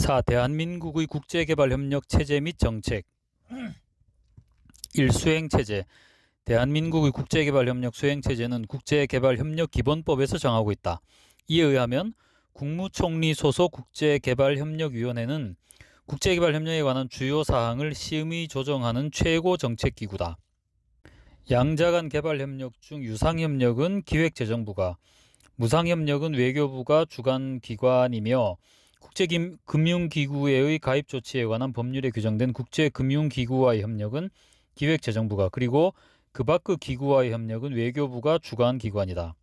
4. 대한민국의 국제개발협력 체제 및 정책. 1. 수행체제. 대한민국의 국제개발협력 수행체제는 국제개발협력기본법에서 정하고 있다. 이에 의하면 국무총리 소속 국제개발협력위원회는 국제개발협력에 관한 주요 사항을 심의 조정하는 최고 정책기구다. 양자간 개발협력 중 유상협력은 기획재정부가, 무상협력은 외교부가 주관기관이며 국제금융기구의 가입 조치에 관한 법률에 규정된 국제금융기구와의 협력은 기획재정부가, 그리고 그 밖의 기구와의 협력은 외교부가 주관기관이다.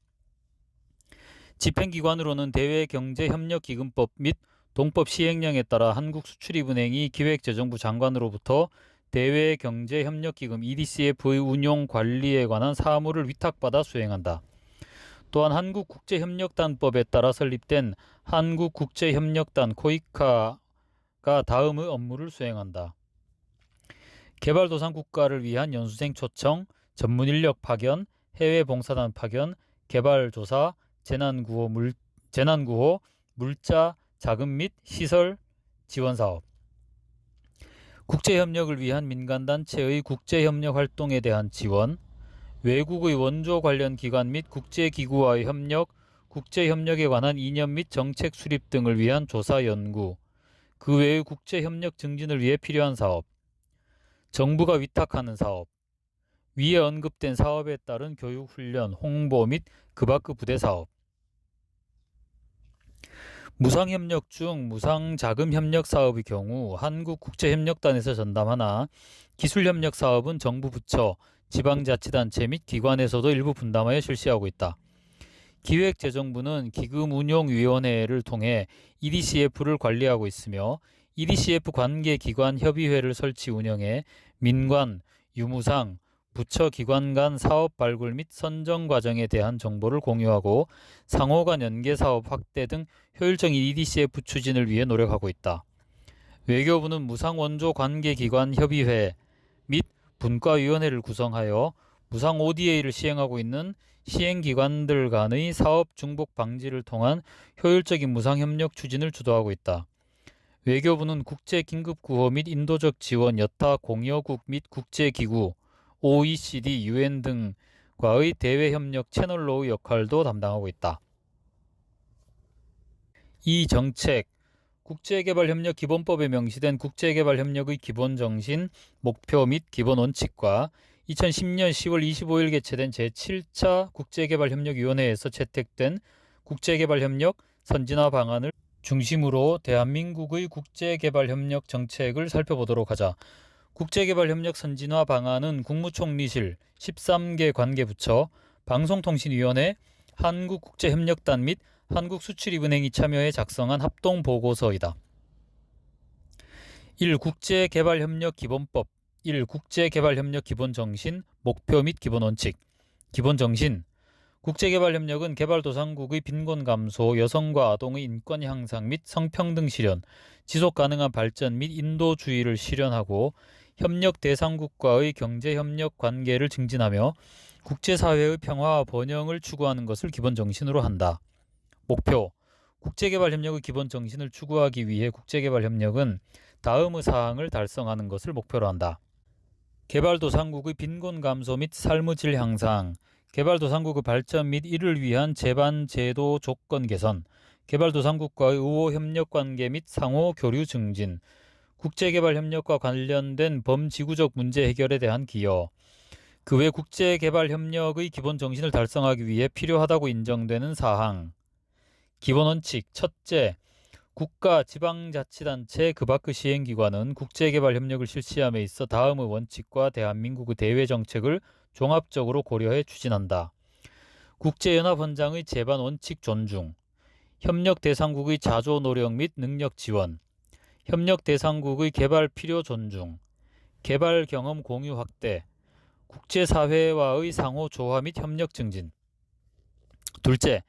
집행기관으로는 대외경제협력기금법 및 동법 시행령에 따라 한국수출입은행이 기획재정부 장관으로부터 대외경제협력기금 EDCF의 운용 관리에 관한 사무를 위탁받아 수행한다. 또한 한국국제협력단법에 따라 설립된 한국국제협력단 코이카가 다음의 업무를 수행한다. 개발도상국가를 위한 연수생 초청, 전문인력 파견, 해외 봉사단 파견, 개발조사, 재난구호, 물자, 자금 및 시설 지원사업. 국제협력을 위한 민간단체의 국제협력 활동에 대한 지원, 외국의 원조 관련 기관 및 국제기구와의 협력, 국제협력에 관한 이념 및 정책 수립 등을 위한 조사 연구, 그 외의 국제협력 증진을 위해 필요한 사업, 정부가 위탁하는 사업, 위에 언급된 사업에 따른 교육, 훈련, 홍보 및 그 밖의 부대 사업. 무상협력 중 무상자금협력 사업의 경우 한국국제협력단에서 전담하나 기술협력 사업은 정부 부처, 지방자치단체 및 기관에서도 일부 분담하여 실시하고 있다. 기획재정부는 기금운용위원회를 통해 EDCF를 관리하고 있으며 EDCF 관계기관 협의회를 설치 운영해 민관, 유무상, 부처 기관 간 사업 발굴 및 선정 과정에 대한 정보를 공유하고 상호간 연계 사업 확대 등 효율적인 EDCF 추진을 위해 노력하고 있다. 외교부는 무상원조 관계기관 협의회 및 분과위원회를 구성하여 무상 ODA를 시행하고 있는 시행기관들 간의 사업 중복 방지를 통한 효율적인 무상협력 추진을 주도하고 있다. 외교부는 국제긴급구호 및 인도적 지원 여타 공여국 및 국제기구, OECD, UN 등과의 대외협력 채널로의 역할도 담당하고 있다. 이 정책, 국제개발협력기본법에 명시된 국제개발협력의 기본정신, 목표 및 기본원칙과 2010년 10월 25일 개최된 제7차 국제개발협력위원회에서 채택된 국제개발협력 선진화 방안을 중심으로 대한민국의 국제개발협력 정책을 살펴보도록 하자. 국제개발협력 선진화 방안은 국무총리실, 13개 관계부처, 방송통신위원회, 한국국제협력단 및 한국수출입은행이 참여해 작성한 합동보고서이다. 1. 국제개발협력기본법. 1. 국제개발협력 기본정신, 목표 및 기본원칙. 기본정신. 국제개발협력은 개발도상국의 빈곤 감소, 여성과 아동의 인권 향상 및 성평등 실현, 지속가능한 발전 및 인도주의를 실현하고 협력 대상국과의 경제협력 관계를 증진하며 국제사회의 평화와 번영을 추구하는 것을 기본정신으로 한다. 목표. 국제개발협력의 기본정신을 추구하기 위해 국제개발협력은 다음의 사항을 달성하는 것을 목표로 한다. 개발도상국의 빈곤 감소 및 삶의 질 향상, 개발도상국의 발전 및 이를 위한 제반 제도 조건 개선, 개발도상국과의 의호 협력 관계 및 상호 교류 증진, 국제개발협력과 관련된 범지구적 문제 해결에 대한 기여, 그 외 국제개발협력의 기본 정신을 달성하기 위해 필요하다고 인정되는 사항. 기본원칙. 첫째, 국가, 지방자치단체, 그 밖의 시행기관은 국제개발협력을 실시함에 있어 다음의 원칙과 대한민국의 대외정책을 종합적으로 고려해 추진한다. 국제연합헌장의 제반 원칙 존중, 협력 대상국의 자조 노력 및 능력 지원, 협력 대상국의 개발 필요 존중, 개발 경험 공유 확대, 국제사회와의 상호 조화 및 협력 증진. 둘째,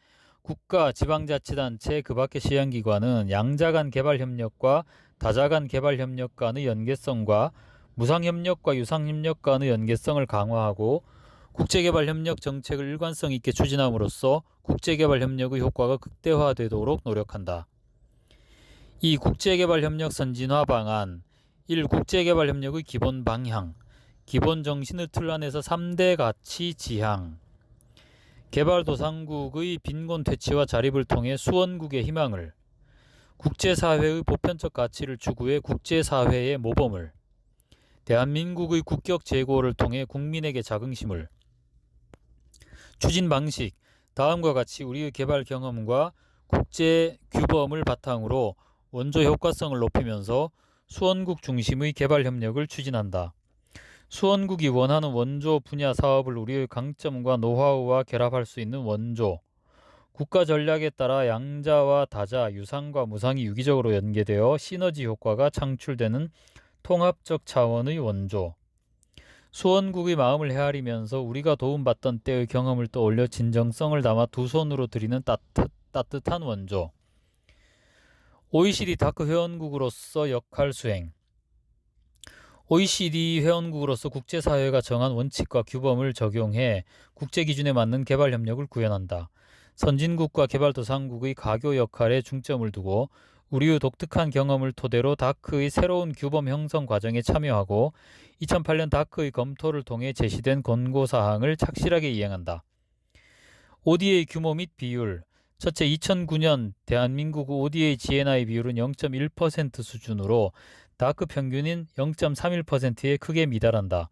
국가, 지방자치단체, 그 밖의 시행기관은 양자간 개발협력과 다자간 개발협력 간의 연계성과 무상협력과 유상협력 간의 연계성을 강화하고 국제개발협력 정책을 일관성 있게 추진함으로써 국제개발협력의 효과가 극대화되도록 노력한다. 이 국제개발협력 선진화 방안 1. 국제개발협력의 기본 방향 기본 정신의 틀 안에서 3대 가치 지향 개발도상국의 빈곤 퇴치와 자립을 통해 수원국의 희망을 국제사회의 보편적 가치를 추구해 국제사회의 모범을 대한민국의 국격 제고를 통해 국민에게 자긍심을 추진 방식 다음과 같이 우리의 개발 경험과 국제 규범을 바탕으로 원조 효과성을 높이면서 수원국 중심의 개발 협력을 추진한다. 수원국이 원하는 원조 분야 사업을 우리의 강점과 노하우와 결합할 수 있는 원조 국가 전략에 따라 양자와 다자, 유상과 무상이 유기적으로 연계되어 시너지 효과가 창출되는 통합적 차원의 원조 수원국의 마음을 헤아리면서 우리가 도움받던 때의 경험을 떠올려 진정성을 담아 두 손으로 드리는 따뜻한 원조 OECD 다크 회원국으로서 역할 수행 OECD 회원국으로서 국제사회가 정한 원칙과 규범을 적용해 국제기준에 맞는 개발협력을 구현한다. 선진국과 개발도상국의 가교 역할에 중점을 두고 우리의 독특한 경험을 토대로 다크의 새로운 규범 형성 과정에 참여하고 2008년 다크의 검토를 통해 제시된 권고사항을 착실하게 이행한다. ODA 규모 및 비율 첫째 2009년 대한민국 ODA GNI 비율은 0.1% 수준으로 다크 평균인 0.31%에 크게 미달한다.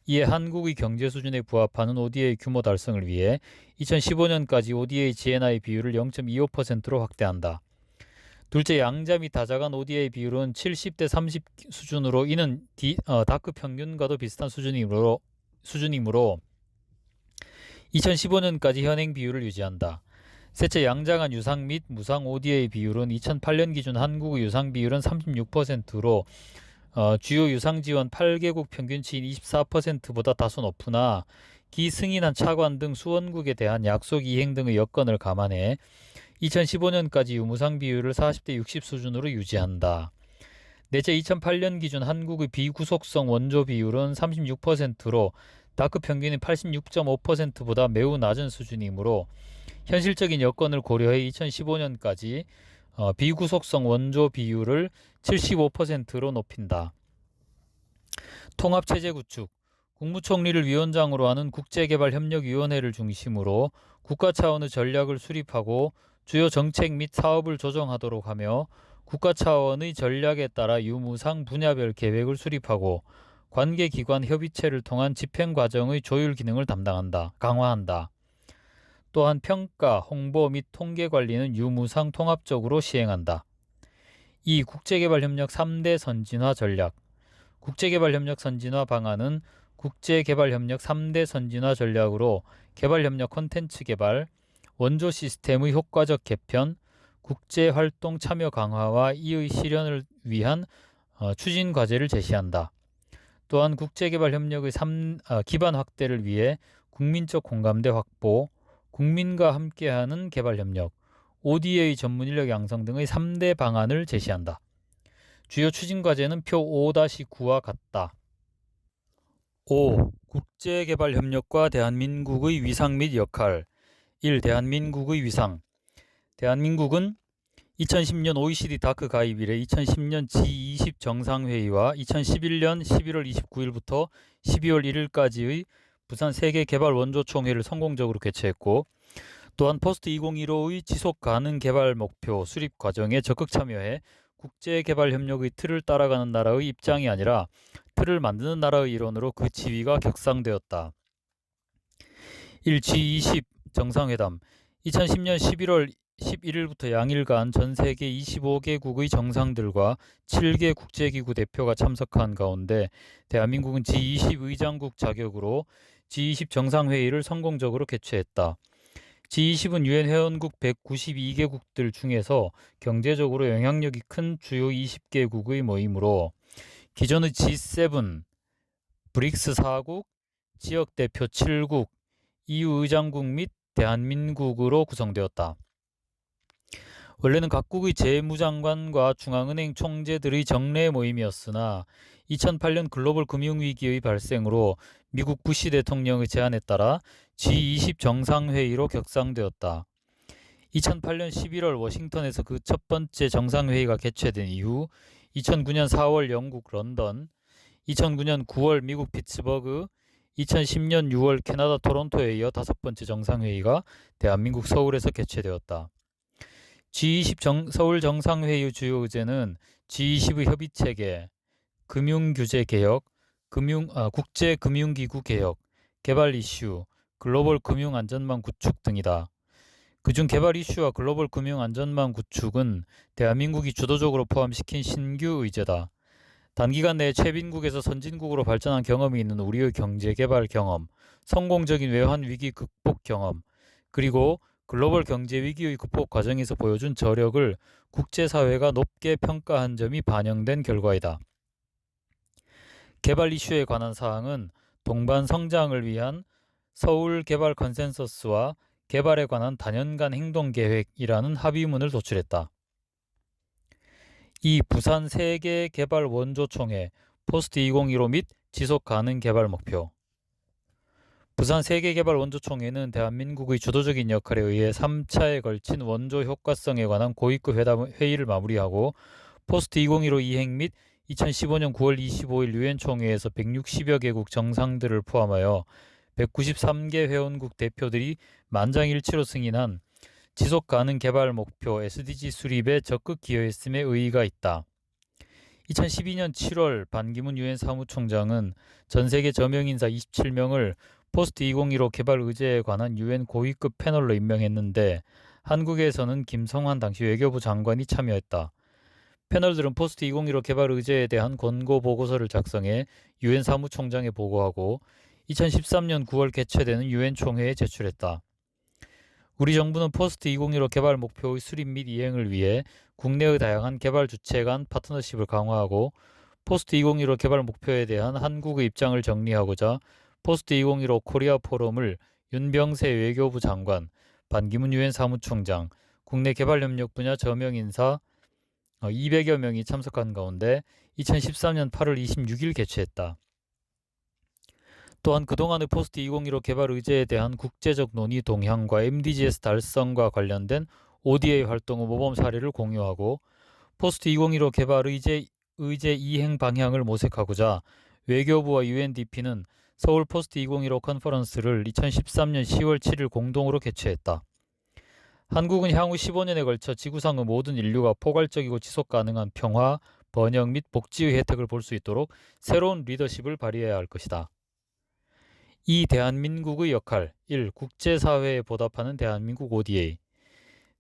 이에 한국의 경제 수준에 부합하는 ODA 규모 달성을 위해 2015년까지 ODA GNI 비율을 0.25%로 확대한다. 둘째, 양자 및 다자 간 ODA 비율은 70대 30 수준으로 이는 다크 평균과도 비슷한 수준이므로 2015년까지 현행 비율을 유지한다. 셋째, 양자 간 유상 및 무상 ODA 비율은 2008년 기준 한국의 유상 비율은 36%로 주요 유상 지원 8개국 평균치인 24%보다 다소 높으나 기승인한 차관 등 수원국에 대한 약속 이행 등의 여건을 감안해 2015년까지 유무상 비율을 40대 60 수준으로 유지한다. 넷째, 2008년 기준 한국의 비구속성 원조 비율은 36%로 다크 평균인 86.5%보다 매우 낮은 수준이므로 현실적인 여건을 고려해 2015년까지 비구속성 원조 비율을 75%로 높인다. 통합체제 구축 국무총리를 위원장으로 하는 국제개발협력위원회를 중심으로 국가 차원의 전략을 수립하고 주요 정책 및 사업을 조정하도록 하며 국가 차원의 전략에 따라 유무상 분야별 계획을 수립하고 관계기관 협의체를 통한 집행 과정의 조율 기능을 강화한다. 또한 평가, 홍보 및 통계 관리는 유무상 통합적으로 시행한다. 2. 국제개발협력 3대 선진화 전략 국제개발협력 선진화 방안은 국제개발협력 3대 선진화 전략으로 개발협력 콘텐츠 개발, 원조 시스템의 효과적 개편, 국제활동 참여 강화와 이의 실현을 위한 추진 과제를 제시한다. 또한 국제개발협력의 기반 확대를 위해 국민적 공감대 확보, 국민과 함께하는 개발협력, ODA 전문인력 양성 등의 3대 방안을 제시한다. 주요 추진과제는 표 5-9와 같다. 5. 국제개발협력과 대한민국의 위상 및 역할 1. 대한민국의 위상 대한민국은 2010년 OECD 다크 가입 이래 2010년 G20 정상회의와 2011년 11월 29일부터 12월 1일까지의 부산 세계개발원조총회를 성공적으로 개최했고 또한 포스트 2015의 지속가능 개발 목표 수립 과정에 적극 참여해 국제개발협력의 틀을 따라가는 나라의 입장이 아니라 틀을 만드는 나라의 일원으로 그 지위가 격상되었다. 1. G20 정상회담 2010년 11월 11일부터 양일간 전 세계 25개국의 정상들과 7개 국제기구 대표가 참석한 가운데 대한민국은 G20 의장국 자격으로 G20 정상회의를 성공적으로 개최했다. G20은 유엔 회원국 192개국들 중에서 경제적으로 영향력이 큰 주요 20개국의 모임으로 기존의 G7, 브릭스 4국, 지역 대표 7국, EU 의장국 및 대한민국으로 구성되었다. 원래는 각국의 재무장관과 중앙은행 총재들의 정례 모임이었으나 2008년 글로벌 금융위기의 발생으로 미국 부시 대통령의 제안에 따라 G20 정상회의로 격상되었다. 2008년 11월 워싱턴에서 그 첫 번째 정상회의가 개최된 이후 2009년 4월 영국 런던, 2009년 9월 미국 피츠버그, 2010년 6월 캐나다 토론토에 이어 다섯 번째 정상회의가 대한민국 서울에서 개최되었다. G20 서울 정상회의 주요 의제는 G20의 협의체계, 금융규제 개혁, 국제금융기구 개혁, 개발 이슈, 글로벌 금융안전망 구축 등이다. 그중 개발 이슈와 글로벌 금융안전망 구축은 대한민국이 주도적으로 포함시킨 신규 의제다. 단기간 내에 최빈국에서 선진국으로 발전한 경험이 있는 우리의 경제개발 경험, 성공적인 외환 위기 극복 경험, 그리고 글로벌 경제 위기의 극복 과정에서 보여준 저력을 국제사회가 높게 평가한 점이 반영된 결과이다. 개발 이슈에 관한 사항은 동반 성장을 위한 서울 개발 컨센서스와 개발에 관한 다년간 행동계획이라는 합의문을 도출했다. 이 부산 세계 개발 원조총회 포스트 2015 및 지속 가능 개발 목표. 부산 세계 개발 원조총회는 대한민국의 주도적인 역할에 의해 3차에 걸친 원조 효과성에 관한 고위급 회의를 마무리하고 포스트 2015 이행 및 2015년 9월 25일 유엔 총회에서 160여 개국 정상들을 포함하여 193개 회원국 대표들이 만장일치로 승인한 지속가능 개발 목표 SDG 수립에 적극 기여했음에 의의가 있다. 2012년 7월 반기문 유엔 사무총장은 전 세계 저명인사 27명을 포스트 2015 개발 의제에 관한 유엔 고위급 패널로 임명했는데 한국에서는 김성환 당시 외교부 장관이 참여했다. 패널들은 포스트 2015 개발 의제에 대한 권고 보고서를 작성해 유엔 사무총장에 보고하고 2013년 9월 개최되는 유엔 총회에 제출했다. 우리 정부는 포스트 2015 개발 목표의 수립 및 이행을 위해 국내의 다양한 개발 주체 간 파트너십을 강화하고 포스트 2015 개발 목표에 대한 한국의 입장을 정리하고자 포스트 2015 코리아 포럼을 윤병세 외교부 장관, 반기문 유엔 사무총장, 국내 개발협력 분야 저명인사 200여 명이 참석한 가운데 2013년 8월 26일 개최했다. 또한 그동안의 포스트 2015 개발 의제에 대한 국제적 논의 동향과 MDGs 달성과 관련된 ODA 활동의 모범 사례를 공유하고 포스트 2015 개발 의제 이행 방향을 모색하고자 외교부와 UNDP는 서울 포스트 2015 컨퍼런스를 2013년 10월 7일 공동으로 개최했다. 한국은 향후 15년에 걸쳐 지구상의 모든 인류가 포괄적이고 지속 가능한 평화, 번영 및 복지의 혜택을 볼 수 있도록 새로운 리더십을 발휘해야 할 것이다. 이 대한민국의 역할 1. 국제사회에 보답하는 대한민국 ODA.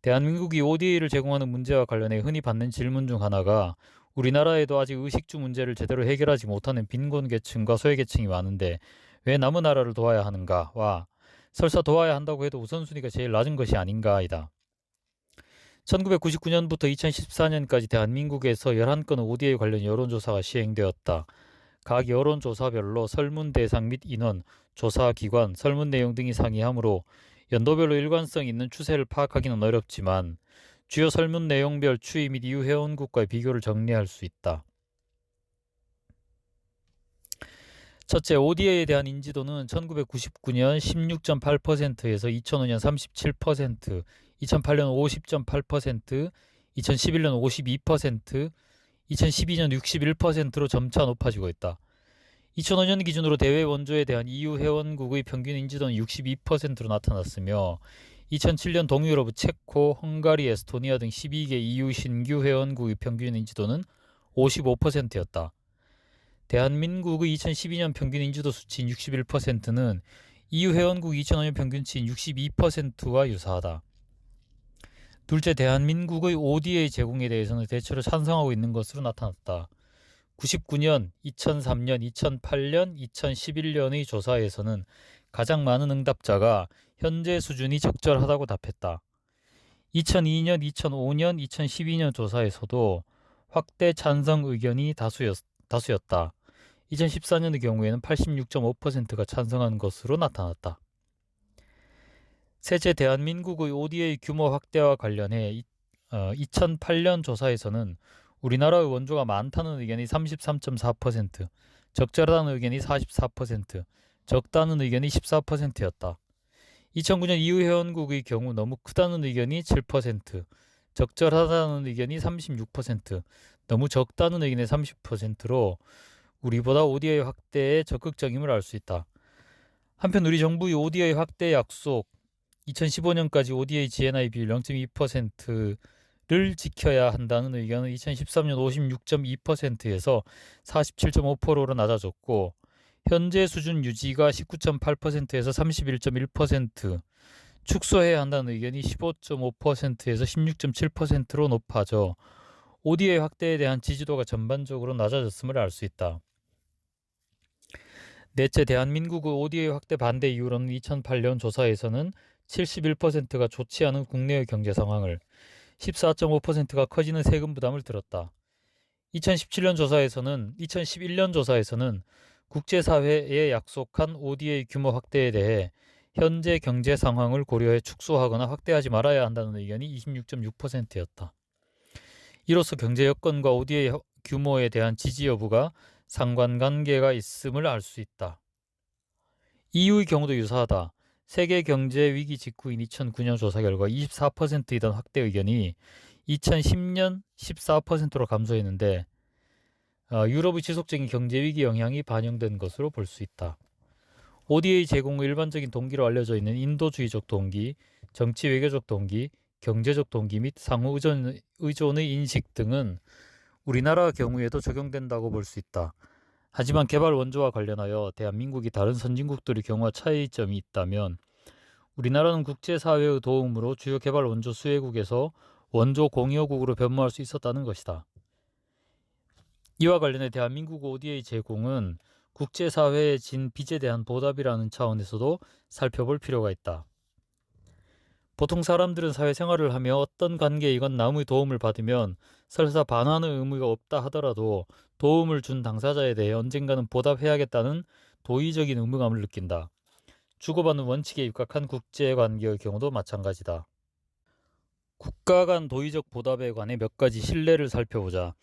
대한민국이 ODA를 제공하는 문제와 관련해 흔히 받는 질문 중 하나가 우리나라에도 아직 의식주 문제를 제대로 해결하지 못하는 빈곤계층과 소외계층이 많은데 왜 남의 나라를 도와야 하는가와 설사 도와야 한다고 해도 우선순위가 제일 낮은 것이 아닌가이다. 1999년부터 2014년까지 대한민국에서 11건의 ODA 관련 여론조사가 시행되었다. 각 여론조사별로 설문 대상 및 인원, 조사 기관, 설문 내용 등이 상이하므로 연도별로 일관성 있는 추세를 파악하기는 어렵지만 주요 설문 내용별 추이 및 이후 회원국과의 비교를 정리할 수 있다. 첫째, ODA에 대한 인지도는 1999년 16.8%에서 2005년 37%, 2008년 50.8%, 2011년 52%, 2012년 61%로 점차 높아지고 있다. 2005년 기준으로 대외 원조에 대한 EU 회원국의 평균 인지도는 62%로 나타났으며 2007년 동유럽 체코, 헝가리, 에스토니아 등 12개 EU 신규 회원국의 평균 인지도는 55%였다. 대한민국의 2012년 평균 인지도 수치인 61%는 EU 회원국 2005년 평균치인 62%와 유사하다. 둘째, 대한민국의 ODA 제공에 대해서는 대체로 찬성하고 있는 것으로 나타났다. 99년, 2003년, 2008년, 2011년의 조사에서는 가장 많은 응답자가 현재 수준이 적절하다고 답했다. 2002년, 2005년, 2012년 조사에서도 확대 찬성 의견이 다수였다. 2014년의 경우에는 86.5%가 찬성한 것으로 나타났다. 셋째, 대한민국의 ODA 규모 확대와 관련해 2008년 조사에서는 우리나라의 원조가 많다는 의견이 33.4%, 적절하다는 의견이 44%, 적다는 의견이 14%였다. 2009년 이후 회원국의 경우 너무 크다는 의견이 7%, 적절하다는 의견이 36%, 너무 적다는 의견이 30%로 우리보다 ODA 확대에 적극적임을 알 수 있다. 한편 우리 정부의 ODA 확대 약속 2015년까지 ODA GNI 비율 0.2%를 지켜야 한다는 의견은 2013년 56.2%에서 47.5%로 낮아졌고 현재 수준 유지가 19.8%에서 31.1%, 축소해야 한다는 의견이 15.5%에서 16.7%로 높아져 ODA 확대에 대한 지지도가 전반적으로 낮아졌음을 알 수 있다. 넷째, 대한민국의 ODA 확대 반대 이유로는 2008년 조사에서는 71%가 좋지 않은 국내의 경제 상황을, 14.5%가 커지는 세금 부담을 들었다. 2011년 조사에서는 국제사회에 약속한 ODA 규모 확대에 대해 현재 경제 상황을 고려해 축소하거나 확대하지 말아야 한다는 의견이 26.6%였다. 이로써 경제 여건과 ODA 규모에 대한 지지 여부가 상관관계가 있음을 알 수 있다. EU의 경우도 유사하다. 세계 경제 위기 직후인 2009년 조사 결과 24%이던 확대 의견이 2010년 14%로 감소했는데 유럽의 지속적인 경제 위기 영향이 반영된 것으로 볼 수 있다. ODA 제공의 일반적인 동기로 알려져 있는 인도주의적 동기, 정치 외교적 동기, 경제적 동기 및 상호 의존의 인식 등은 우리나라 경우에도 적용된다고 볼 수 있다. 하지만 개발 원조와 관련하여 대한민국이 다른 선진국들의 경우와 차이점이 있다면 우리나라는 국제사회의 도움으로 주요 개발 원조 수혜국에서 원조 공여국으로 변모할 수 있었다는 것이다. 이와 관련해 대한민국 ODA 제공은 국제사회의 진 빚에 대한 보답이라는 차원에서도 살펴볼 필요가 있다. 보통 사람들은 사회생활을 하며 어떤 관계이건 남의 도움을 받으면 설사 반환의 의무가 없다 하더라도 도움을 준 당사자에 대해 언젠가는 보답해야겠다는 도의적인 의무감을 느낀다. 주고받는 원칙에 입각한 국제관계의 경우도 마찬가지다. 국가 간 도의적 보답에 관해 몇 가지 신뢰를 살펴보자.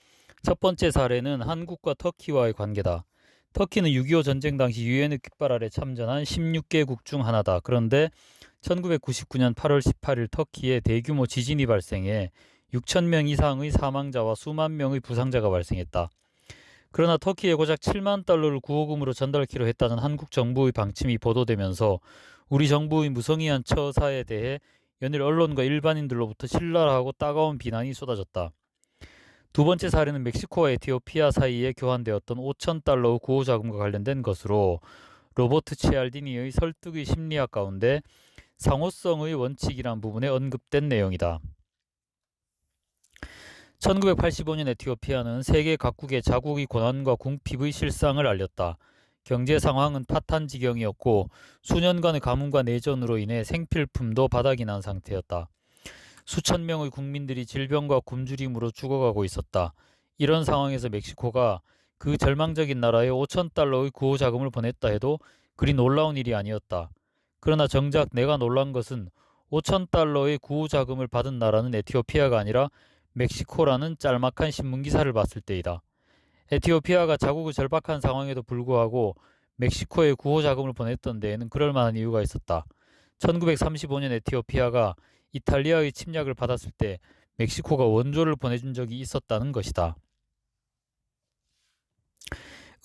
첫 번째 사례는 한국과 터키와의 관계다. 터키는 6.25 전쟁 당시 유엔의 깃발 아래 참전한 16개국 중 하나다. 그런데 1999년 8월 18일 터키에 대규모 지진이 발생해 6,000명 이상의 사망자와 수만 명의 부상자가 발생했다. 그러나 터키에 고작 7만 달러를 구호금으로 전달키로 했다는 한국 정부의 방침이 보도되면서 우리 정부의 무성의한 처사에 대해 연일 언론과 일반인들로부터 신랄하고 따가운 비난이 쏟아졌다. 두 번째 사례는 멕시코와 에티오피아 사이에 교환되었던 5,000달러의 구호자금과 관련된 것으로 로버트 치알디니의 설득의 심리학 가운데 상호성의 원칙이란 부분에 언급된 내용이다. 1985년 에티오피아는 세계 각국의 자국의 고난과 궁핍의 실상을 알렸다. 경제 상황은 파탄지경이었고 수년간의 가뭄과 내전으로 인해 생필품도 바닥이 난 상태였다. 수천 명의 국민들이 질병과 굶주림으로 죽어가고 있었다. 이런 상황에서 멕시코가 그 절망적인 나라에 5,000달러의 구호 자금을 보냈다 해도 그리 놀라운 일이 아니었다. 그러나 정작 내가 놀란 것은 5,000달러의 구호 자금을 받은 나라는 에티오피아가 아니라 멕시코라는 짤막한 신문기사를 봤을 때이다. 에티오피아가 자국의 절박한 상황에도 불구하고 멕시코에 구호 자금을 보냈던 데에는 그럴 만한 이유가 있었다. 1935년 에티오피아가 이탈리아의 침략을 받았을 때 멕시코가 원조를 보내준 적이 있었다는 것이다.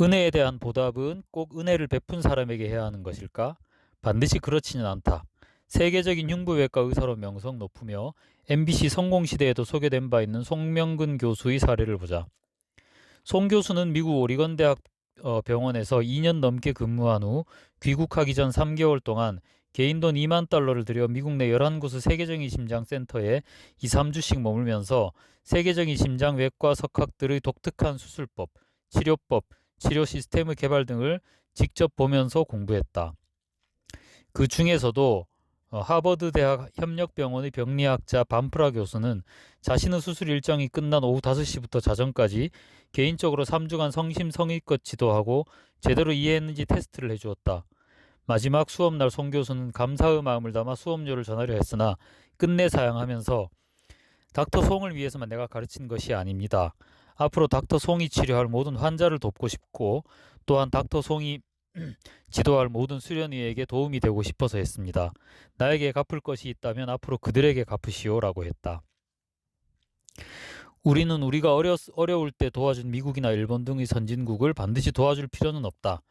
은혜에 대한 보답은 꼭 은혜를 베푼 사람에게 해야 하는 것일까? 반드시 그렇지는 않다. 세계적인 흉부외과 의사로 명성 높으며 MBC 성공시대에도 소개된 바 있는 송명근 교수의 사례를 보자. 송 교수는 미국 오리건 대학 병원에서 2년 넘게 근무한 후 귀국하기 전 3개월 동안 개인 돈 2만 달러를 들여 미국 내 11곳의 세계적인 심장센터에 2, 3주씩 머물면서 세계적인 심장 외과 석학들의 독특한 수술법, 치료법, 치료 시스템의 개발 등을 직접 보면서 공부했다. 그 중에서도 하버드 대학 협력병원의 병리학자 반프라 교수는 자신의 수술 일정이 끝난 오후 5시부터 자정까지 개인적으로 3주간 성심성의껏 지도하고 제대로 이해했는지 테스트를 해주었다. 마지막 수업날 송 교수는 감사의 마음을 담아 수업료를 전하려 했으나 끝내 사양하면서 닥터 송을 위해서만 내가 가르친 것이 아닙니다. 앞으로 닥터 송이 치료할 모든 환자를 돕고 싶고 또한 닥터 송이 지도할 모든 수련회에게 도움이 되고 싶어서 했습니다. 나에게 갚을 것이 있다면 앞으로 그들에게 갚으시오라고 했다. 우리는 우리가 어려울 때 도와준 미국이나 일본 등의 선진국을 반드시 도와줄 필요는 없다.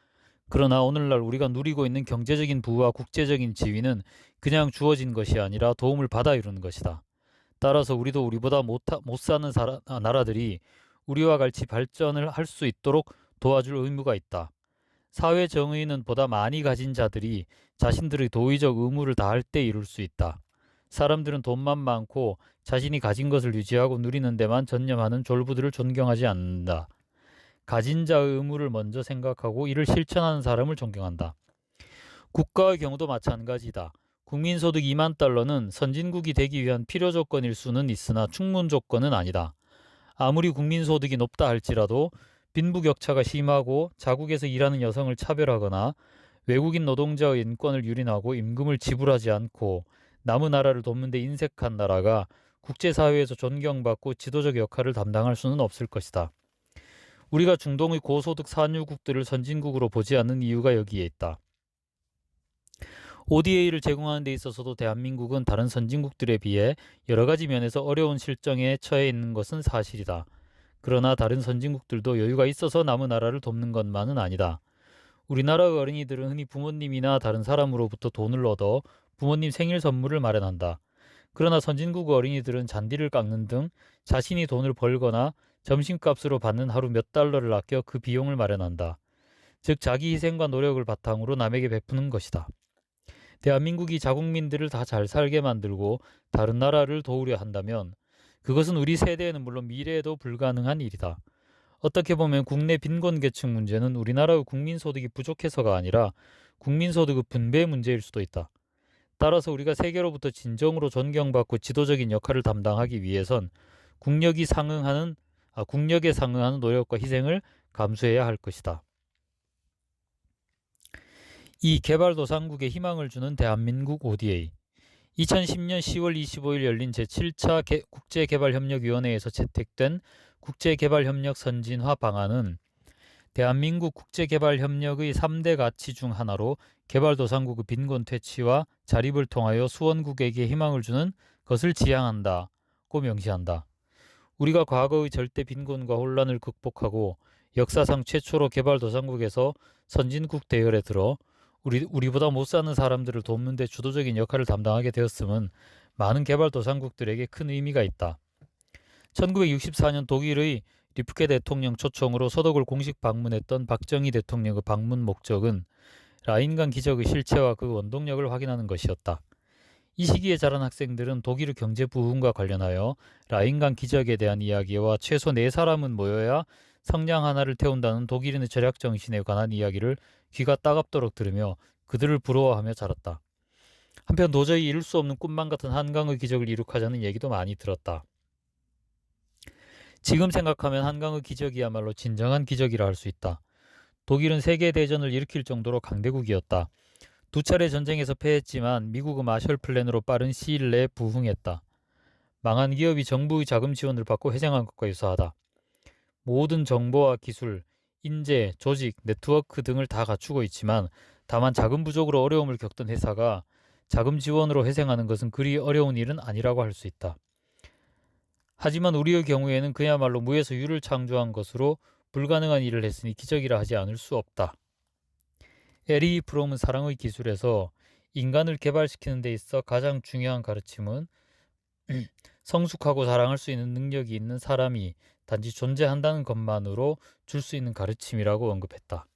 그러나 오늘날 우리가 누리고 있는 경제적인 부와 국제적인 지위는 그냥 주어진 것이 아니라 도움을 받아 이루는 것이다. 따라서 우리도 우리보다 못 사는 나라들이 우리와 같이 발전을 할 수 있도록 도와줄 의무가 있다. 사회 정의는 보다 많이 가진 자들이 자신들의 도의적 의무를 다할 때 이룰 수 있다. 사람들은 돈만 많고 자신이 가진 것을 유지하고 누리는 데만 전념하는 졸부들을 존경하지 않는다. 가진 자의 의무를 먼저 생각하고 이를 실천하는 사람을 존경한다. 국가의 경우도 마찬가지다. 국민소득 2만 달러는 선진국이 되기 위한 필요 조건일 수는 있으나 충분 조건은 아니다. 아무리 국민소득이 높다 할지라도 빈부격차가 심하고 자국에서 일하는 여성을 차별하거나 외국인 노동자의 인권을 유린하고 임금을 지불하지 않고 남의 나라를 돕는 데 인색한 나라가 국제사회에서 존경받고 지도적 역할을 담당할 수는 없을 것이다. 우리가 중동의 고소득 산유국들을 선진국으로 보지 않는 이유가 여기에 있다. ODA를 제공하는 데 있어서도 대한민국은 다른 선진국들에 비해 여러 가지 면에서 어려운 실정에 처해 있는 것은 사실이다. 그러나 다른 선진국들도 여유가 있어서 남의 나라를 돕는 것만은 아니다. 우리나라의 어린이들은 흔히 부모님이나 다른 사람으로부터 돈을 얻어 부모님 생일 선물을 마련한다. 그러나 선진국 어린이들은 잔디를 깎는 등 자신이 돈을 벌거나 점심값으로 받는 하루 몇 달러를 아껴 그 비용을 마련한다. 즉 자기 희생과 노력을 바탕으로 남에게 베푸는 것이다. 대한민국이 자국민들을 다 잘 살게 만들고 다른 나라를 도우려 한다면 그것은 우리 세대에는 물론 미래에도 불가능한 일이다. 어떻게 보면 국내 빈곤계층 문제는 우리나라의 국민소득이 부족해서가 아니라 국민소득의 분배 문제일 수도 있다. 따라서 우리가 세계로부터 진정으로 존경받고 지도적인 역할을 담당하기 위해선 국력에 상응하는 노력과 희생을 감수해야 할 것이다. 이 개발도상국에 희망을 주는 대한민국 ODA 2010년 10월 25일 열린 제7차 국제개발협력위원회에서 채택된 국제개발협력 선진화 방안은 대한민국 국제개발협력의 3대 가치 중 하나로 개발도상국의 빈곤 퇴치와 자립을 통하여 수원국에게 희망을 주는 것을 지향한다고 명시한다. 우리가 과거의 절대 빈곤과 혼란을 극복하고 역사상 최초로 개발도상국에서 선진국 대열에 들어 우리보다 못 사는 사람들을 돕는 데 주도적인 역할을 담당하게 되었음은 많은 개발도상국들에게 큰 의미가 있다. 1964년 독일의 리프케 대통령 초청으로 서독을 공식 방문했던 박정희 대통령의 방문 목적은 라인강 기적의 실체와 그 원동력을 확인하는 것이었다. 이 시기에 자란 학생들은 독일의 경제 부흥과 관련하여 라인강 기적에 대한 이야기와 최소 4사람은 모여야 성냥 하나를 태운다는 독일인의 절약 정신에 관한 이야기를 귀가 따갑도록 들으며 그들을 부러워하며 자랐다. 한편 도저히 이룰 수 없는 꿈만 같은 한강의 기적을 이룩하자는 얘기도 많이 들었다. 지금 생각하면 한강의 기적이야말로 진정한 기적이라 할 수 있다. 독일은 세계대전을 일으킬 정도로 강대국이었다. 2차례 전쟁에서 패했지만 미국의 마셜 플랜으로 빠른 시일 내에 부흥했다. 망한 기업이 정부의 자금 지원을 받고 회생한 것과 유사하다. 모든 정보와 기술, 인재, 조직, 네트워크 등을 다 갖추고 있지만 다만 자금 부족으로 어려움을 겪던 회사가 자금 지원으로 회생하는 것은 그리 어려운 일은 아니라고 할 수 있다. 하지만 우리의 경우에는 그야말로 무에서 유를 창조한 것으로 불가능한 일을 했으니 기적이라 하지 않을 수 없다. 에리 프롬은 사랑의 기술에서 인간을 개발시키는 데 있어 가장 중요한 가르침은 성숙하고 사랑할 수 있는 능력이 있는 사람이 단지 존재한다는 것만으로 줄 수 있는 가르침이라고 언급했다.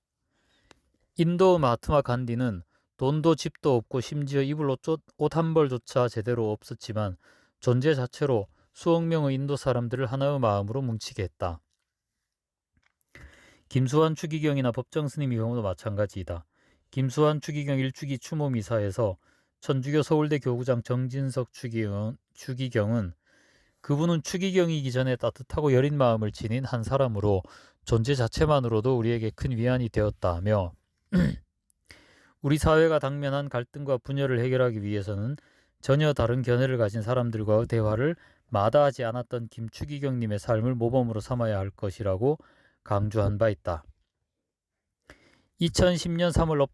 인도 마하트마 간디는 돈도 집도 없고 심지어 입을 옷 한 벌조차 제대로 없었지만 존재 자체로 수억 명의 인도 사람들을 하나의 마음으로 뭉치게 했다. 김수환 추기경이나 법정 스님의 경우도 마찬가지이다. 김수환 추기경 일주기 추모 미사에서 천주교 서울대 교구장 정진석 추기경은 그분은 추기경이기 전에 따뜻하고 여린 마음을 지닌 한 사람으로 존재 자체만으로도 우리에게 큰 위안이 되었다며 우리 사회가 당면한 갈등과 분열을 해결하기 위해서는 전혀 다른 견해를 가진 사람들과의 대화를 마다하지 않았던 김추기경님의 삶을 모범으로 삼아야 할 것이라고 강조한 바 있다. 2010년 3월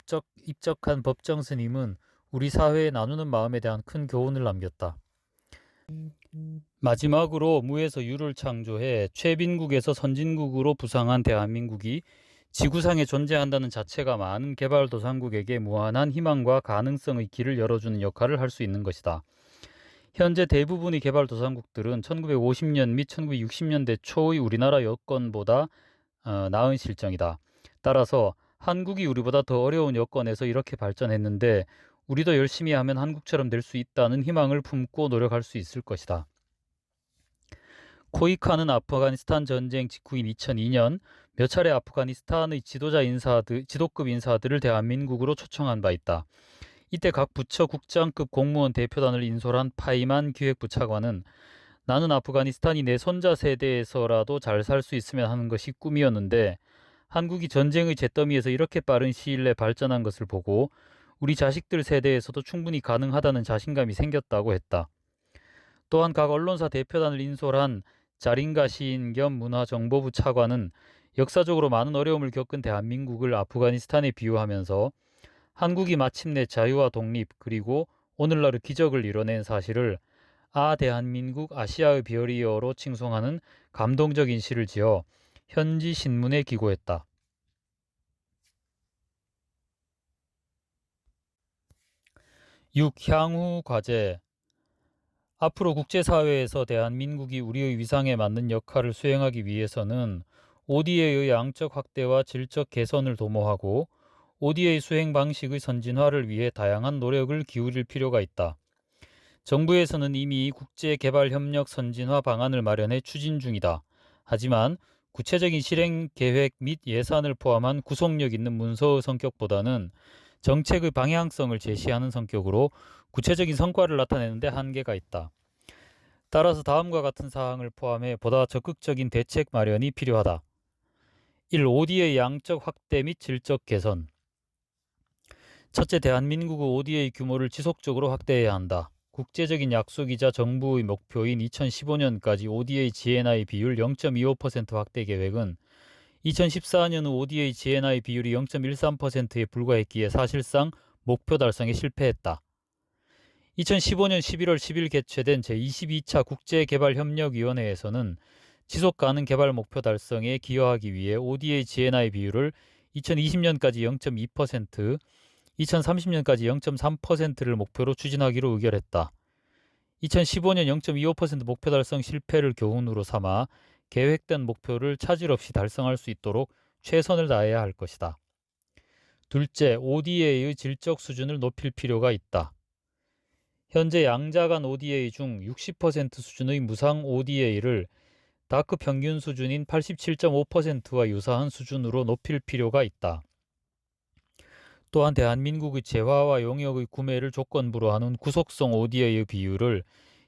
입적한 법정 스님은 우리 사회에 나누는 마음에 대한 큰 교훈을 남겼다. 마지막으로 무에서 유를 창조해 최빈국에서 선진국으로 부상한 대한민국이 지구상에 존재한다는 자체가 많은 개발도상국에게 무한한 희망과 가능성의 길을 열어주는 역할을 할 수 있는 것이다. 현재 대부분의 개발도상국들은 1950년 및 1960년대 초의 우리나라 여건보다 나은 실정이다. 따라서 한국이 우리보다 더 어려운 여건에서 이렇게 발전했는데 우리도 열심히 하면 한국처럼 될 수 있다는 희망을 품고 노력할 수 있을 것이다. 코이카는 아프가니스탄 전쟁 직후인 2002년 몇 차례 아프가니스탄의 지도급 인사들을 대한민국으로 초청한 바 있다. 이때 각 부처 국장급 공무원 대표단을 인솔한 파이만 기획부 차관은 나는 아프가니스탄이 내 손자 세대에서라도 잘 살 수 있으면 하는 것이 꿈이었는데 한국이 전쟁의 잿더미에서 이렇게 빠른 시일 내에 발전한 것을 보고 우리 자식들 세대에서도 충분히 가능하다는 자신감이 생겼다고 했다. 또한 각 언론사 대표단을 인솔한 자린가 시인 겸 문화정보부 차관은 역사적으로 많은 어려움을 겪은 대한민국을 아프가니스탄에 비유하면서 한국이 마침내 자유와 독립 그리고 오늘날의 기적을 이뤄낸 사실을 대한민국 아시아의 별이여로 칭송하는 감동적인 시를 지어 현지 신문에 기고했다. 6. 향후 과제. 앞으로 국제사회에서 대한민국이 우리의 위상에 맞는 역할을 수행하기 위해서는 ODA의 양적 확대와 질적 개선을 도모하고 ODA 수행 방식의 선진화를 위해 다양한 노력을 기울일 필요가 있다. 정부에서는 이미 국제개발협력 선진화 방안을 마련해 추진 중이다. 하지만 구체적인 실행 계획 및 예산을 포함한 구속력 있는 문서의 성격보다는 정책의 방향성을 제시하는 성격으로 구체적인 성과를 나타내는 데 한계가 있다. 따라서 다음과 같은 사항을 포함해 보다 적극적인 대책 마련이 필요하다. 1. ODA 양적 확대 및 질적 개선. 첫째, 대한민국의 ODA 규모를 지속적으로 확대해야 한다. 국제적인 약속이자 정부의 목표인 2015년까지 ODA GNI 비율 0.25% 확대 계획은 2014년 후 ODA GNI 비율이 0.13%에 불과했기에 사실상 목표 달성에 실패했다. 2015년 11월 10일 개최된 제22차 국제개발협력위원회에서는 지속가능 개발 목표 달성에 기여하기 위해 ODA GNI 비율을 2020년까지 0.2%, 2030년까지 0.3%를 목표로 추진하기로 의결했다. 2015년 0.25% 목표 달성 실패를 교훈으로 삼아 계획된 목표를 차질 없이 달성할 수 있도록 최선을 다해야 할 것이다. 둘째, ODA의 질적 수준을 높일 필요가 있다. 현재 양자 간 ODA 중 60% 수준의 무상 ODA를 다크 평균 수준인 87.5%와 유사한 수준으로 높일 필요가 있다. 또한 대한민국의 재화와 용역의 구매를 조건부로 하는 구속성 ODA의 비율을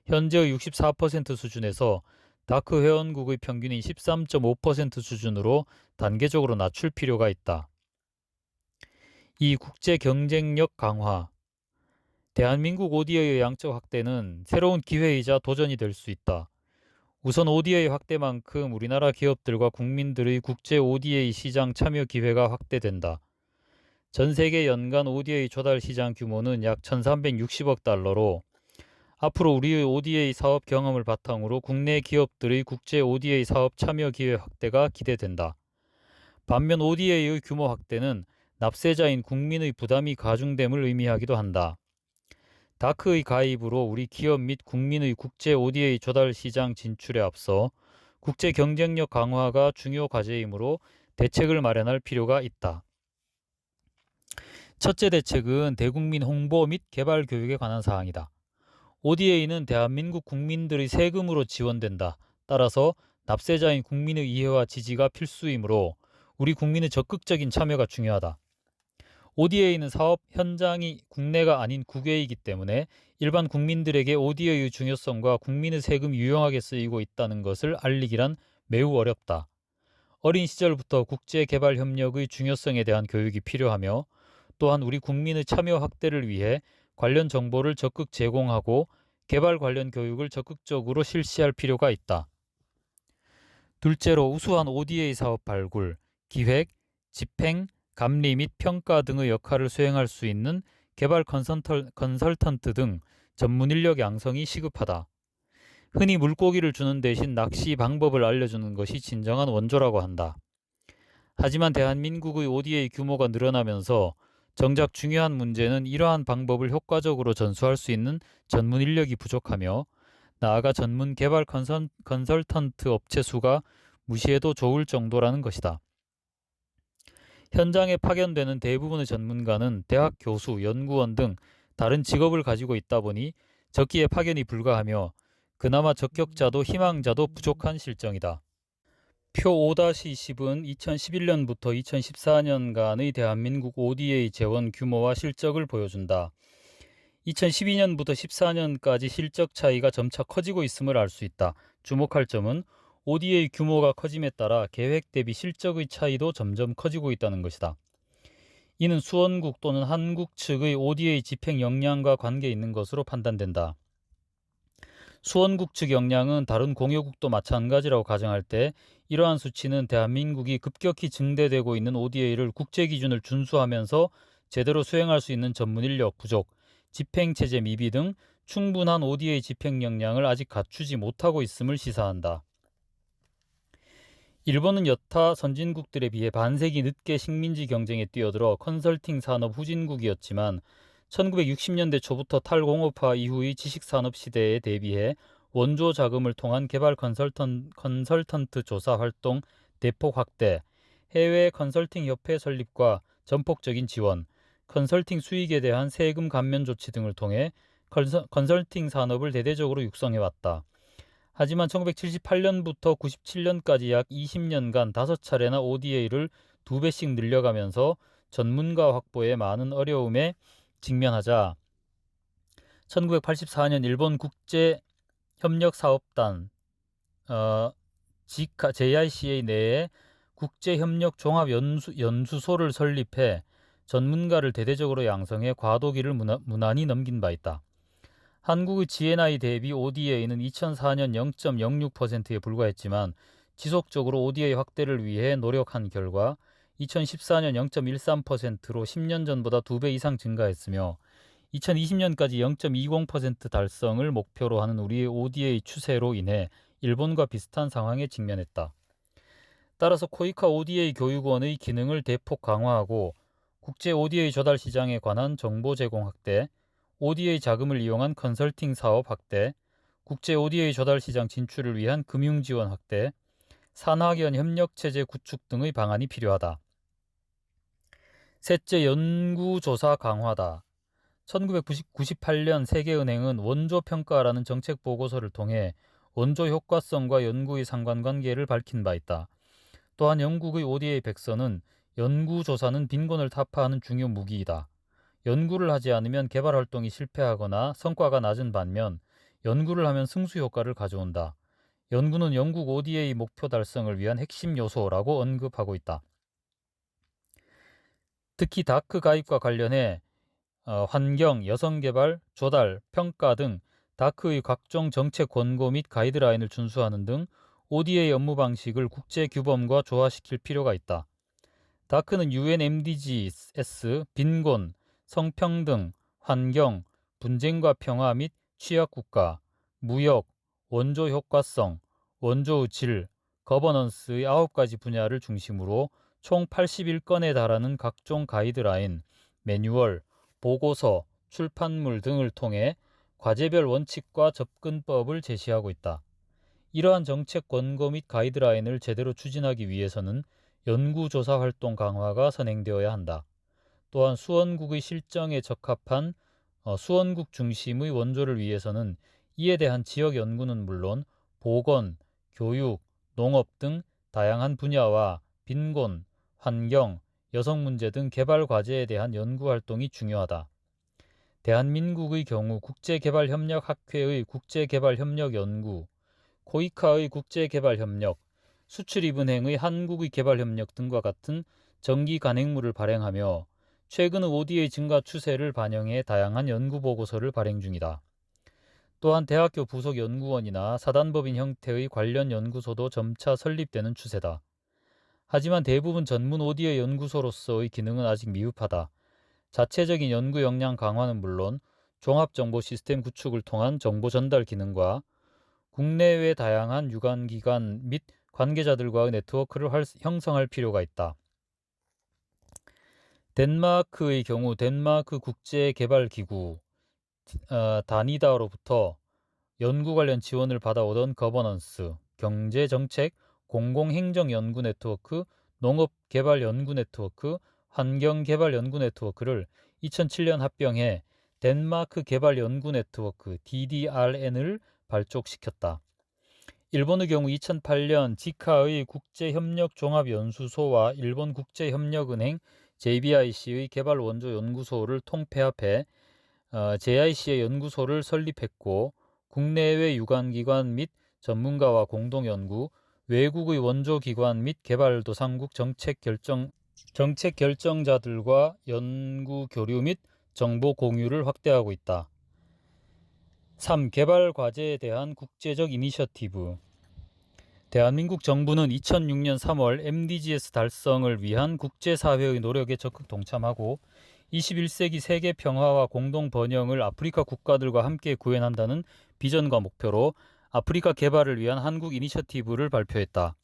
현재의 64% 수준에서 다크 회원국의 평균인 13.5% 수준으로 단계적으로 낮출 필요가 있다. 이 국제 경쟁력 강화. 대한민국 ODA의 양적 확대는 새로운 기회이자 도전이 될 수 있다. 우선 ODA 확대만큼 우리나라 기업들과 국민들의 국제 ODA 시장 참여 기회가 확대된다. 전 세계 연간 ODA 조달 시장 규모는 약 1360억 달러로 앞으로 우리의 ODA 사업 경험을 바탕으로 국내 기업들의 국제 ODA 사업 참여 기회 확대가 기대된다. 반면 ODA의 규모 확대는 납세자인 국민의 부담이 가중됨을 의미하기도 한다. 다크의 가입으로 우리 기업 및 국민의 국제 ODA 조달 시장 진출에 앞서 국제 경쟁력 강화가 중요 과제이므로 대책을 마련할 필요가 있다. 첫째 대책은 대국민 홍보 및 개발 교육에 관한 사항이다. ODA는 대한민국 국민들의 세금으로 지원된다. 따라서 납세자인 국민의 이해와 지지가 필수이므로 우리 국민의 적극적인 참여가 중요하다. ODA는 사업 현장이 국내가 아닌 국외이기 때문에 일반 국민들에게 ODA의 중요성과 국민의 세금이 유용하게 쓰이고 있다는 것을 알리기란 매우 어렵다. 어린 시절부터 국제개발협력의 중요성에 대한 교육이 필요하며 또한 우리 국민의 참여 확대를 위해 관련 정보를 적극 제공하고 개발 관련 교육을 적극적으로 실시할 필요가 있다. 둘째로 우수한 ODA 사업 발굴, 기획, 집행, 감리 및 평가 등의 역할을 수행할 수 있는 개발 컨설턴트 등 전문 인력 양성이 시급하다. 흔히 물고기를 주는 대신 낚시 방법을 알려주는 것이 진정한 원조라고 한다. 하지만 대한민국의 ODA 규모가 늘어나면서 정작 중요한 문제는 이러한 방법을 효과적으로 전수할 수 있는 전문 인력이 부족하며, 나아가 전문 개발 컨설턴트 업체 수가 무시해도 좋을 정도라는 것이다. 현장에 파견되는 대부분의 전문가는 대학 교수, 연구원 등 다른 직업을 가지고 있다 보니 적기에 파견이 불가하며 그나마 적격자도 희망자도 부족한 실정이다. 표 5-20은 2011년부터 2014년간의 대한민국 ODA 재원 규모와 실적을 보여준다. 2012년부터 14년까지 실적 차이가 점차 커지고 있음을 알 수 있다. 주목할 점은 ODA 규모가 커짐에 따라 계획 대비 실적의 차이도 점점 커지고 있다는 것이다. 이는 수원국 또는 한국 측의 ODA 집행 역량과 관계 있는 것으로 판단된다. 수원국 측 역량은 다른 공여국도 마찬가지라고 가정할 때 이러한 수치는 대한민국이 급격히 증대되고 있는 ODA를 국제 기준을 준수하면서 제대로 수행할 수 있는 전문 인력 부족, 집행체제 미비 등 충분한 ODA 집행 역량을 아직 갖추지 못하고 있음을 시사한다. 일본은 여타 선진국들에 비해 반세기 늦게 식민지 경쟁에 뛰어들어 컨설팅 산업 후진국이었지만 1960년대 초부터 탈공업화 이후의 지식산업 시대에 대비해 원조 자금을 통한 개발 컨설턴트 조사 활동 대폭 확대, 해외 컨설팅 협회 설립과 전폭적인 지원, 컨설팅 수익에 대한 세금 감면 조치 등을 통해 컨설팅 산업을 대대적으로 육성해왔다. 하지만 1978년부터 97년까지 약 20년간 5차례나 ODA를 2배씩 늘려가면서 전문가 확보에 많은 어려움에 직면하자 1984년 일본 국제협력사업단 JICA 내에 국제협력종합연수소를 설립해 전문가를 대대적으로 양성해 과도기를 무난히 넘긴 바 있다. 한국의 GNI 대비 ODA는 2004년 0.06%에 불과했지만 지속적으로 ODA 확대를 위해 노력한 결과 2014년 0.13%로 10년 전보다 2배 이상 증가했으며 2020년까지 0.20% 달성을 목표로 하는 우리의 ODA 추세로 인해 일본과 비슷한 상황에 직면했다. 따라서 코이카 ODA 교육원의 기능을 대폭 강화하고 국제 ODA 조달 시장에 관한 정보 제공 확대, ODA 자금을 이용한 컨설팅 사업 확대, 국제 ODA 조달 시장 진출을 위한 금융 지원 확대, 산학연 협력체제 구축 등의 방안이 필요하다. 셋째, 연구조사 강화다. 1998년 세계은행은 원조평가라는 정책 보고서를 통해 원조 효과성과 연구의 상관관계를 밝힌 바 있다. 또한 영국의 ODA 백서는 연구조사는 빈곤을 타파하는 중요 무기이다. 연구를 하지 않으면 개발 활동이 실패하거나 성과가 낮은 반면 연구를 하면 승수 효과를 가져온다. 연구는 영국 ODA 목표 달성을 위한 핵심 요소라고 언급하고 있다. 특히 다크 가입과 관련해 환경, 여성개발, 조달, 평가 등 다크의 각종 정책 권고 및 가이드라인을 준수하는 등 ODA 업무 방식을 국제 규범과 조화시킬 필요가 있다. 다크는 UN MDGs, 빈곤, 성평등, 환경, 분쟁과 평화 및 취약국가, 무역, 원조 효과성, 원조의 질, 거버넌스의 9가지 분야를 중심으로 총 81건에 달하는 각종 가이드라인, 매뉴얼, 보고서, 출판물 등을 통해 과제별 원칙과 접근법을 제시하고 있다. 이러한 정책 권고 및 가이드라인을 제대로 추진하기 위해서는 연구조사 활동 강화가 선행되어야 한다. 또한 수원국의 실정에 적합한 수원국 중심의 원조를 위해서는 이에 대한 지역 연구는 물론 보건, 교육, 농업 등 다양한 분야와 빈곤, 환경, 여성 문제 등 개발 과제에 대한 연구 활동이 중요하다. 대한민국의 경우 국제개발협력학회의 국제개발협력연구, 코이카의 국제개발협력, 수출입은행의 한국의 개발협력 등과 같은 정기 간행물을 발행하며 최근의 ODA 증가 추세를 반영해 다양한 연구보고서를 발행 중이다. 또한 대학교 부속 연구원이나 사단법인 형태의 관련 연구소도 점차 설립되는 추세다. 하지만 대부분 전문 ODA 연구소로서의 기능은 아직 미흡하다. 자체적인 연구 역량 강화는 물론 종합정보 시스템 구축을 통한 정보 전달 기능과 국내외 다양한 유관기관 및 관계자들과의 네트워크를 형성할 필요가 있다. 덴마크의 경우 덴마크 국제개발기구 다니다로부터 연구 관련 지원을 받아오던 거버넌스, 경제정책, 공공행정연구 네트워크, 농업개발연구 네트워크, 환경개발연구 네트워크를 2007년 합병해 덴마크 개발연구 네트워크 DDRN을 발족시켰다. 일본의 경우 2008년 지카의 국제협력종합연수소와 일본 국제협력은행 JBIC의 개발원조 연구소를 통폐합해 JIC의 연구소를 설립했고 국내외 유관기관 및 전문가와 공동연구, 외국의 원조기관 및 개발도상국 정책 결정자들과 연구 교류 및 정보 공유를 확대하고 있다. 3. 개발 과제에 대한 국제적 이니셔티브. 대한민국 정부는 2006년 3월 MDGs 달성을 위한 국제사회의 노력에 적극 동참하고 21세기 세계 평화와 공동 번영을 아프리카 국가들과 함께 구현한다는 비전과 목표로 아프리카 개발을 위한 한국 이니셔티브를 발표했다.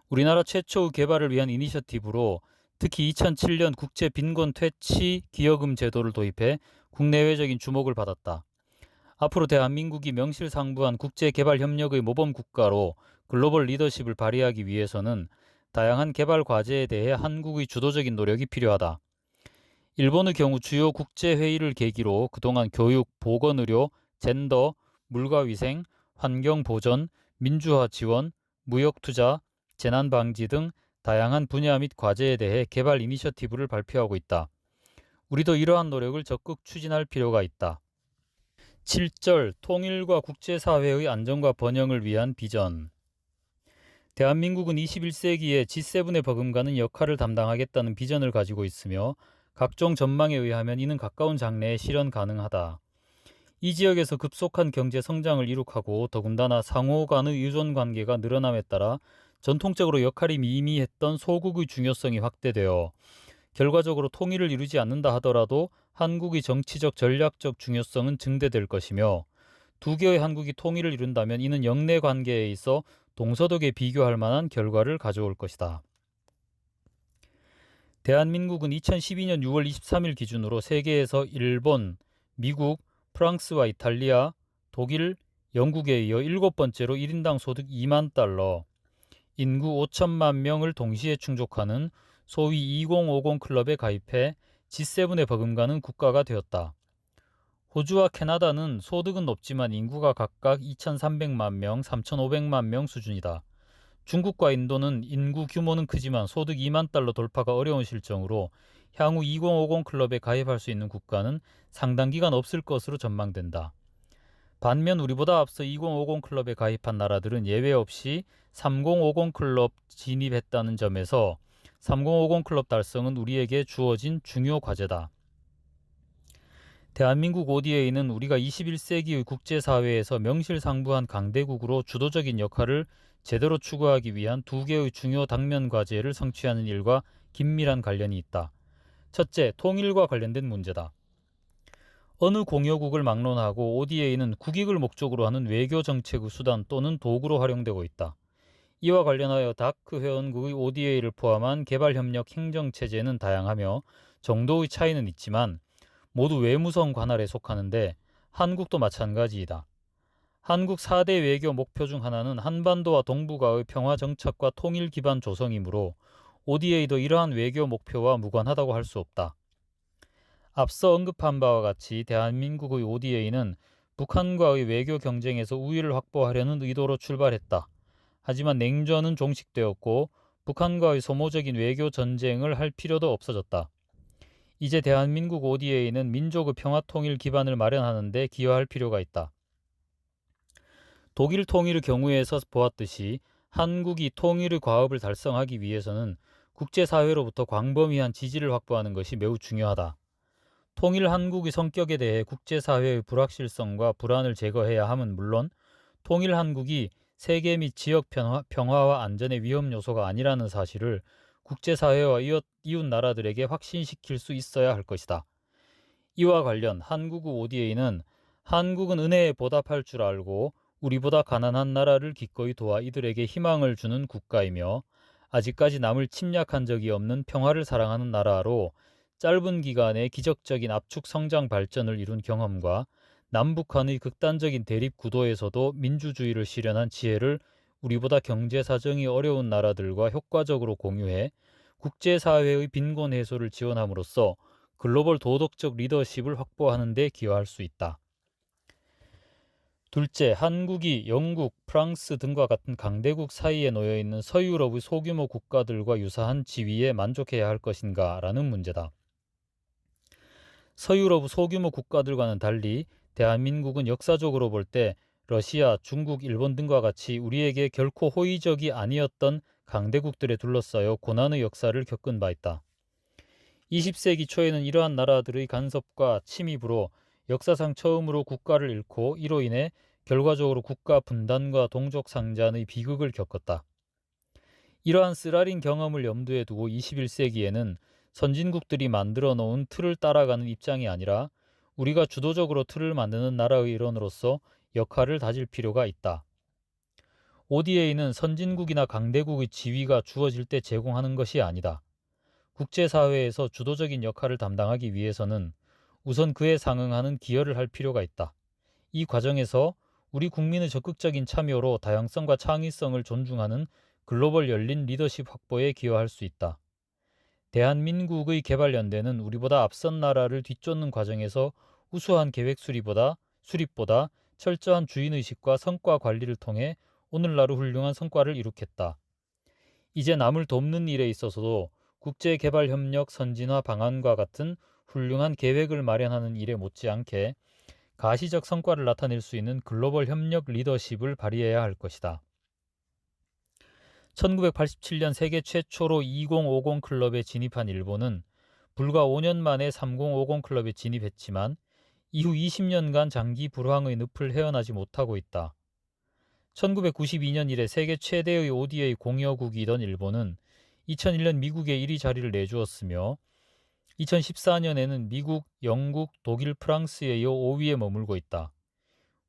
우리나라 최초의 개발을 위한 이니셔티브로 특히 2007년 국제 빈곤 퇴치 기여금 제도를 도입해 국내외적인 주목을 받았다. 앞으로 대한민국이 명실상부한 국제개발협력의 모범국가로 글로벌 리더십을 발휘하기 위해서는 다양한 개발 과제에 대해 한국의 주도적인 노력이 필요하다. 일본의 경우 주요 국제회의를 계기로 그동안 교육, 보건의료, 젠더, 물가위생, 환경보전, 민주화 지원, 무역투자, 재난방지 등 다양한 분야 및 과제에 대해 개발 이니셔티브를 발표하고 있다. 우리도 이러한 노력을 적극 추진할 필요가 있다. 7절 통일과 국제사회의 안정과 번영을 위한 비전. 대한민국은 21세기에 G7에 버금가는 역할을 담당하겠다는 비전을 가지고 있으며 각종 전망에 의하면 이는 가까운 장래에 실현 가능하다. 이 지역에서 급속한 경제 성장을 이룩하고 더군다나 상호 간의 의존 관계가 늘어남에 따라 전통적으로 역할이 미미했던 소국의 중요성이 확대되어 결과적으로 통일을 이루지 않는다 하더라도 한국의 정치적 전략적 중요성은 증대될 것이며 두 개의 한국이 통일을 이룬다면 이는 영내 관계에 있어 동서독에 비교할 만한 결과를 가져올 것이다. 대한민국은 2012년 6월 23일 기준으로 세계에서 일본, 미국, 프랑스와 이탈리아, 독일, 영국에 이어 7번째로 1인당 소득 2만 달러, 인구 5천만 명을 동시에 충족하는 소위 2050 클럽에 가입해 G7에 버금가는 국가가 되었다. 호주와 캐나다는 소득은 높지만 인구가 각각 2,300만 명, 3,500만 명 수준이다. 중국과 인도는 인구 규모는 크지만 소득 2만 달러 돌파가 어려운 실정으로 향후 2050 클럽에 가입할 수 있는 국가는 상당 기간 없을 것으로 전망된다. 반면 우리보다 앞서 2050 클럽에 가입한 나라들은 예외 없이 3050 클럽 진입했다는 점에서 3050 클럽 달성은 우리에게 주어진 중요 과제다. 대한민국 ODA는 우리가 21세기의 국제사회에서 명실상부한 강대국으로 주도적인 역할을 제대로 추구하기 위한 두 개의 중요 당면 과제를 성취하는 일과 긴밀한 관련이 있다. 첫째, 통일과 관련된 문제다. 어느 공여국을 막론하고 ODA는 국익을 목적으로 하는 외교 정책의 수단 또는 도구로 활용되고 있다. 이와 관련하여 다크 회원국의 ODA를 포함한 개발협력 행정체제는 다양하며 정도의 차이는 있지만 모두 외무성 관할에 속하는데 한국도 마찬가지이다. 한국 4대 외교 목표 중 하나는 한반도와 동북아의 평화 정착과 통일 기반 조성이므로 ODA도 이러한 외교 목표와 무관하다고 할 수 없다. 앞서 언급한 바와 같이 대한민국의 ODA는 북한과의 외교 경쟁에서 우위를 확보하려는 의도로 출발했다. 하지만 냉전은 종식되었고 북한과의 소모적인 외교 전쟁을 할 필요도 없어졌다. 이제 대한민국 ODA는 민족의 평화 통일 기반을 마련하는 데 기여할 필요가 있다. 독일 통일의 경우에서 보았듯이 한국이 통일의 과업을 달성하기 위해서는 국제사회로부터 광범위한 지지를 확보하는 것이 매우 중요하다. 통일 한국의 성격에 대해 국제사회의 불확실성과 불안을 제거해야 함은 물론 통일 한국이 세계 및 지역 평화와 안전의 위험 요소가 아니라는 사실을 국제사회와 이웃 나라들에게 확신시킬 수 있어야 할 것이다. 이와 관련 한국의 ODA는 한국은 은혜에 보답할 줄 알고 우리보다 가난한 나라를 기꺼이 도와 이들에게 희망을 주는 국가이며 아직까지 남을 침략한 적이 없는 평화를 사랑하는 나라로 짧은 기간에 기적적인 압축 성장 발전을 이룬 경험과 남북한의 극단적인 대립 구도에서도 민주주의를 실현한 지혜를 우리보다 경제 사정이 어려운 나라들과 효과적으로 공유해 국제사회의 빈곤 해소를 지원함으로써 글로벌 도덕적 리더십을 확보하는 데 기여할 수 있다. 둘째, 한국이 영국, 프랑스 등과 같은 강대국 사이에 놓여 있는 서유럽의 소규모 국가들과 유사한 지위에 만족해야 할 것인가 라는 문제다. 서유럽 소규모 국가들과는 달리 대한민국은 역사적으로 볼 때 러시아, 중국, 일본 등과 같이 우리에게 결코 호의적이 아니었던 강대국들에 둘러싸여 고난의 역사를 겪은 바 있다. 20세기 초에는 이러한 나라들의 간섭과 침입으로 역사상 처음으로 국가를 잃고 이로 인해 결과적으로 국가 분단과 동족 상잔의 비극을 겪었다. 이러한 쓰라린 경험을 염두에 두고 21세기에는 선진국들이 만들어 놓은 틀을 따라가는 입장이 아니라 우리가 주도적으로 틀을 만드는 나라의 일원으로서 역할을 다질 필요가 있다. ODA는 선진국이나 강대국의 지위가 주어질 때 제공하는 것이 아니다. 국제사회에서 주도적인 역할을 담당하기 위해서는 우선 그에 상응하는 기여를 할 필요가 있다. 이 과정에서 우리 국민의 적극적인 참여로 다양성과 창의성을 존중하는 글로벌 열린 리더십 확보에 기여할 수 있다. 대한민국의 개발연대는 우리보다 앞선 나라를 뒤쫓는 과정에서 우수한 계획 수립보다 철저한 주인의식과 성과 관리를 통해 오늘날의 훌륭한 성과를 이룩했다. 이제 남을 돕는 일에 있어서도 국제개발협력 선진화 방안과 같은 훌륭한 계획을 마련하는 일에 못지않게 가시적 성과를 나타낼 수 있는 글로벌 협력 리더십을 발휘해야 할 것이다. 1987년 세계 최초로 2050 클럽에 진입한 일본은 불과 5년 만에 3050 클럽에 진입했지만 이후 20년간 장기 불황의 늪을 헤어나지 못하고 있다. 1992년 이래 세계 최대의 ODA 공여국이던 일본은 2001년 미국에 1위 자리를 내주었으며 2014년에는 미국, 영국, 독일, 프랑스에 이어 5위에 머물고 있다.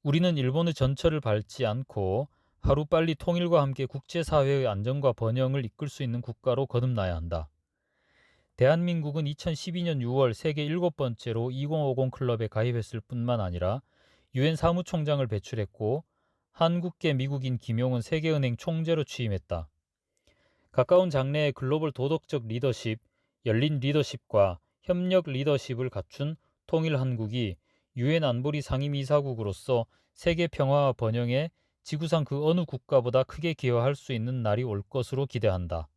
우리는 일본의 전철을 밟지 않고 하루빨리 통일과 함께 국제사회의 안정과 번영을 이끌 수 있는 국가로 거듭나야 한다. 대한민국은 2012년 6월 세계 7번째로 2050 클럽에 가입했을 뿐만 아니라 유엔 사무총장을 배출했고 한국계 미국인 김용은 세계은행 총재로 취임했다. 가까운 장래의 글로벌 도덕적 리더십, 열린 리더십과 협력 리더십을 갖춘 통일 한국이 유엔 안보리 상임이사국으로서 세계 평화와 번영에 지구상 그 어느 국가보다 크게 기여할 수 있는 날이 올 것으로 기대한다.